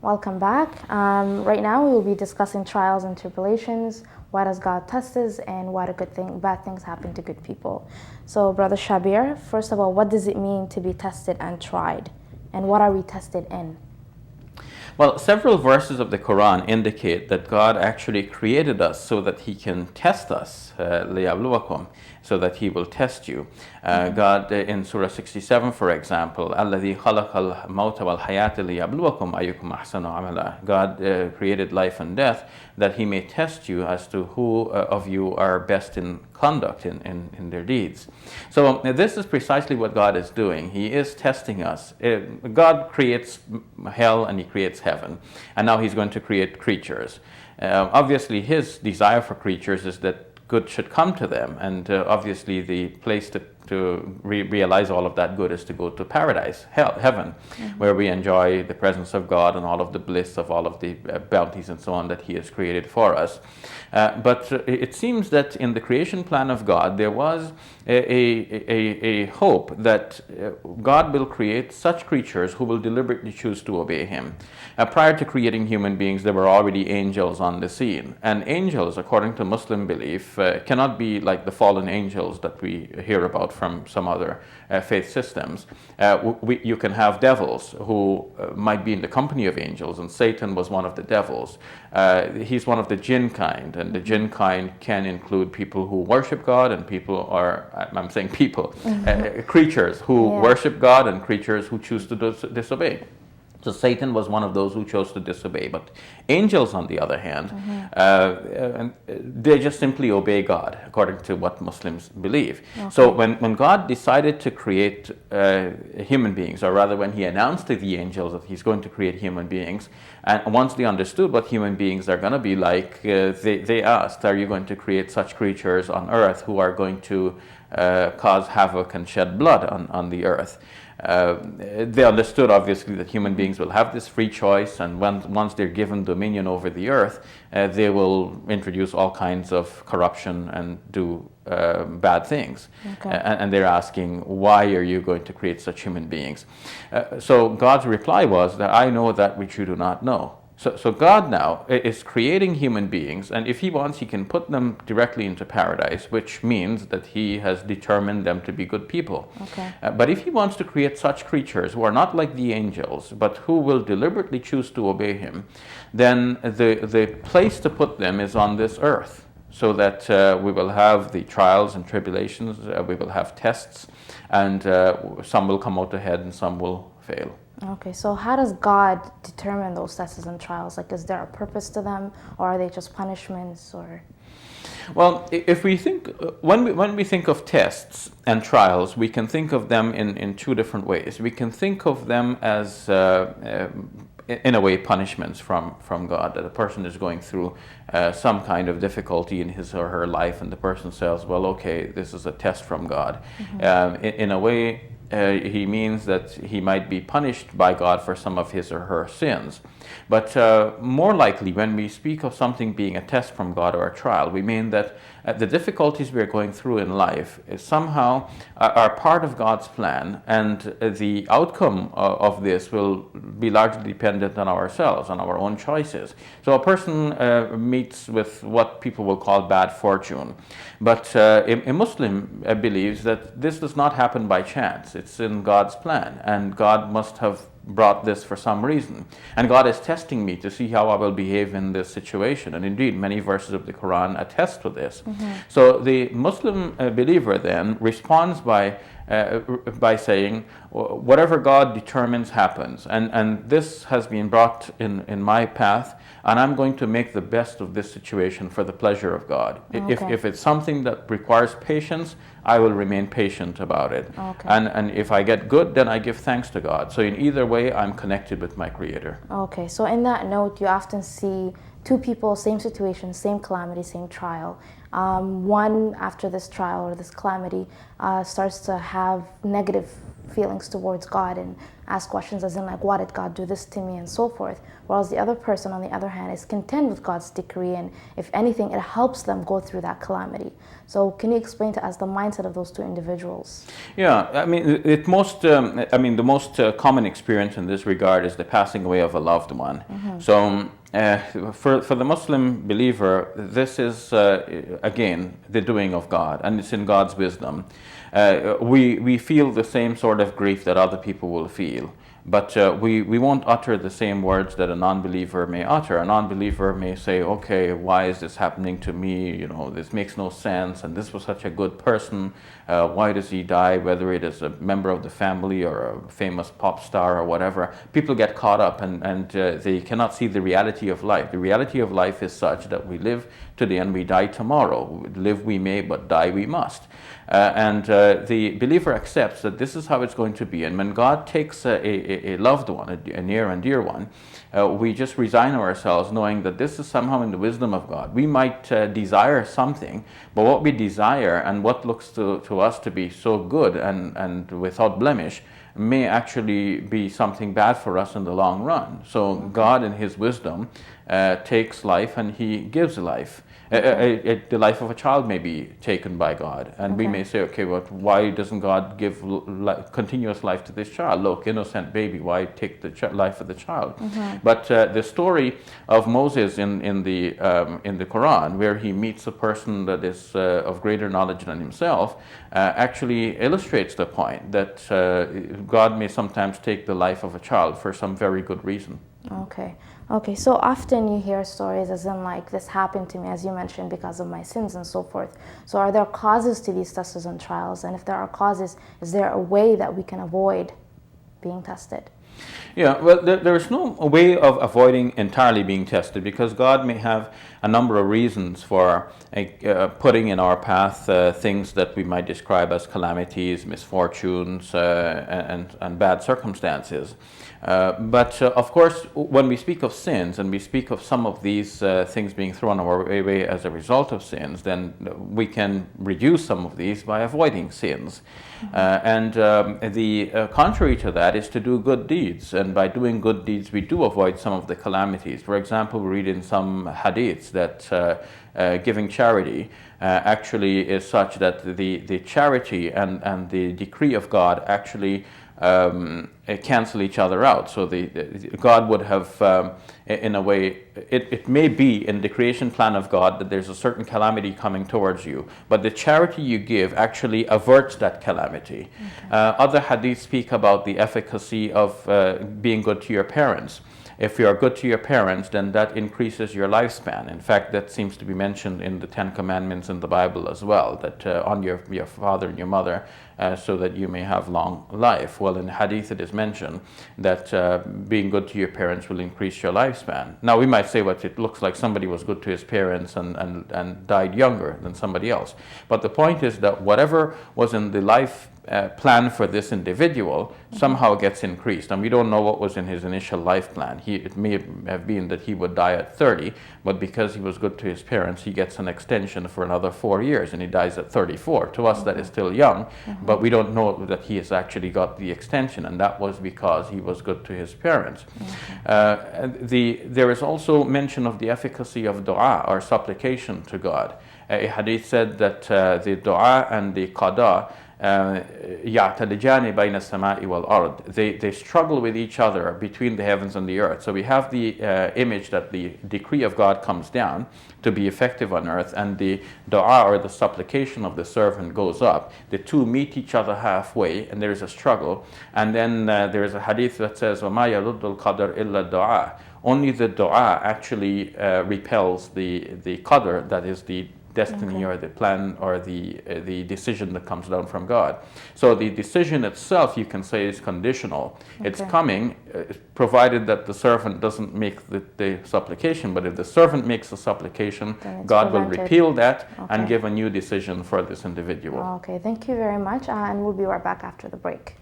Welcome back. Right now we will be discussing trials and tribulations. Why does God test us, and why do bad things happen to good people? So, Brother Shabir, first of all, what does it mean to be tested and tried, and what are we tested in? Well, several verses of the Quran indicate that God actually created us so that He can test us, لِيَبْلُوَكُمْ, so that He will test you. God in Surah 67, for example, الَّذِي خَلَقَ الْمَوْتَ وَالْحَيَاةَ لِيَبْلُوَكُمْ أَيُّكُمْ أَحْسَنُ عَمَلًا. God created life and death that He may test you as to who of you are best in conduct in their deeds. So this is precisely what God is doing. He is testing us. God creates hell and He creates heaven, and now He's going to create creatures. Obviously His desire for creatures is that good should come to them, and obviously the place to realize all of that good is to go to paradise, heaven, where we enjoy the presence of God and all of the bliss of all of the bounties and so on that He has created for us. But it seems that in the creation plan of God, there was a hope that God will create such creatures who will deliberately choose to obey Him. Prior to creating human beings, there were already angels on the scene. And angels, according to Muslim belief, cannot be like the fallen angels that we hear about from some other faith systems. You can have devils who might be in the company of angels, and Satan was one of the devils. He's one of the jinn kind, and the jinn kind can include people who worship God and people are, I'm saying people, creatures who worship God and creatures who choose to disobey. So Satan was one of those who chose to disobey. But angels, on the other hand, they just simply obey God, according to what Muslims believe. Okay. So when God decided to create human beings, or rather when He announced to the angels that He's going to create human beings, and once they understood what human beings are going to be like, they asked, are you going to create such creatures on earth who are going to cause havoc and shed blood on the earth? They understood, obviously, that human beings will have this free choice, and once they're given dominion over the earth, they will introduce all kinds of corruption and do bad things. Okay. And they're asking, why are you going to create such human beings? So God's reply was that I know that which you do not know. So God now is creating human beings, and if He wants, He can put them directly into paradise, which means that He has determined them to be good people. Okay. But if He wants to create such creatures who are not like the angels, but who will deliberately choose to obey Him, then the place to put them is on this earth, so that we will have the trials and tribulations, we will have tests, and some will come out ahead and some will fail. Okay, so how does God determine those tests and trials? Like, is there a purpose to them, or are they just punishments, or? Well, if we think, when we think of tests and trials, we can think of them in two different ways. We can think of them as, in a way, punishments from God, that a person is going through some kind of difficulty in his or her life, and the person says, well, okay, this is a test from God. In a way, he means that he might be punished by God for some of his or her sins. But more likely, when we speak of something being a test from God or a trial, we mean that the difficulties we're going through in life is somehow are part of God's plan, and the outcome of this will be largely dependent on ourselves, on our own choices. So a person meets with what people will call bad fortune, but a Muslim believes that this does not happen by chance. It's in God's plan, and God must have brought this for some reason. And God is testing me to see how I will behave in this situation. And indeed, many verses of the Quran attest to this. So the Muslim believer then responds by saying, whatever God determines happens. And this has been brought in my path, and I'm going to make the best of this situation for the pleasure of God. Okay. If it's something that requires patience, I will remain patient about it. Okay. And if I get good, then I give thanks to God. So in either way, I'm connected with my Creator. Okay, so in that note, you often see two people, same situation, same calamity, same trial. One, after this trial or this calamity, starts to have negative feelings towards God and ask questions as in like, why did God do this to me and so forth. Whereas the other person, on the other hand, is content with God's decree, and if anything, it helps them go through that calamity. So can you explain to us the mindset of those two individuals? Yeah, I mean, the most common experience in this regard is the passing away of a loved one. So, for the Muslim believer, this is again the doing of God, and it's in God's wisdom. We feel the same sort of grief that other people will feel. But we won't utter the same words that a non-believer may utter. A non-believer may say, okay, why is this happening to me? You know, this makes no sense, and this was such a good person. Why does he die? Whether it is a member of the family or a famous pop star or whatever, people get caught up and they cannot see the reality of life. The reality of life is such that we live today and we die tomorrow. Live we may, but die we must. And the believer accepts that this is how it's going to be. And when God takes a loved one, a near and dear one, we just resign ourselves knowing that this is somehow in the wisdom of God. We might desire something, but what we desire and what looks to us to be so good and without blemish may actually be something bad for us in the long run. So God in His wisdom takes life and He gives life. The life of a child may be taken by God, and we may say, okay, well, why doesn't God give continuous life to this child? Look, innocent baby, why take the life of the child? But the story of Moses in the Quran, where he meets a person that is of greater knowledge than himself, actually illustrates the point that God may sometimes take the life of a child for some very good reason. Okay, so often you hear stories as in like, this happened to me, as you mentioned, because of my sins and so forth. So are there causes to these tests and trials? And if there are causes, is there a way that we can avoid being tested? Yeah, well, there's no way of avoiding entirely being tested, because God may have a number of reasons for putting in our path things that we might describe as calamities, misfortunes, and bad circumstances. But of course, when we speak of sins and we speak of some of these things being thrown our way as a result of sins, then we can reduce some of these by avoiding sins. And the contrary to that is to do good deeds. And by doing good deeds, we do avoid some of the calamities. For example, we read in some hadiths that giving charity actually is such that the charity and the decree of God actually cancel each other out. So God would have, in a way, it may be in the creation plan of God that there's a certain calamity coming towards you, but the charity you give actually averts that calamity. Other hadiths speak about the efficacy of being good to your parents. If you are good to your parents, then that increases your lifespan. In fact, that seems to be mentioned in the Ten Commandments in the Bible as well, that on your father and your mother, so that you may have long life. Well, in Hadith it is mentioned that being good to your parents will increase your lifespan. Now we might say, well, it looks like somebody was good to his parents and died younger than somebody else. But the point is that whatever was in the life plan for this individual somehow gets increased, and we don't know what was in his initial life plan. It may have been that he would die at 30, but because he was good to his parents, he gets an extension for another 4 years, and he dies at 34. To us, that is still young, but we don't know that he has actually got the extension, and that was because he was good to his parents. There is also mention of the efficacy of dua, or supplication to God. A hadith said that the dua and the qada يعتلجان بين السماء والأرض. They struggle with each other between the heavens and the earth. So we have the image that the decree of God comes down to be effective on earth, and the dua, or the supplication of the servant, goes up. The two meet each other halfway, and there is a struggle. And then there is a hadith that says وَمَا يَرُدُّ الْقَدَرْ إِلَّا الدُّعَاء. Only the dua actually repels the qadr, that is the destiny or the plan or the decision that comes down from God. So the decision itself, you can say, is conditional. It's coming, provided that the servant doesn't make the supplication. But if the servant makes the supplication, God will repeal that and give a new decision for this individual. Okay, thank you very much, and we'll be right back after the break.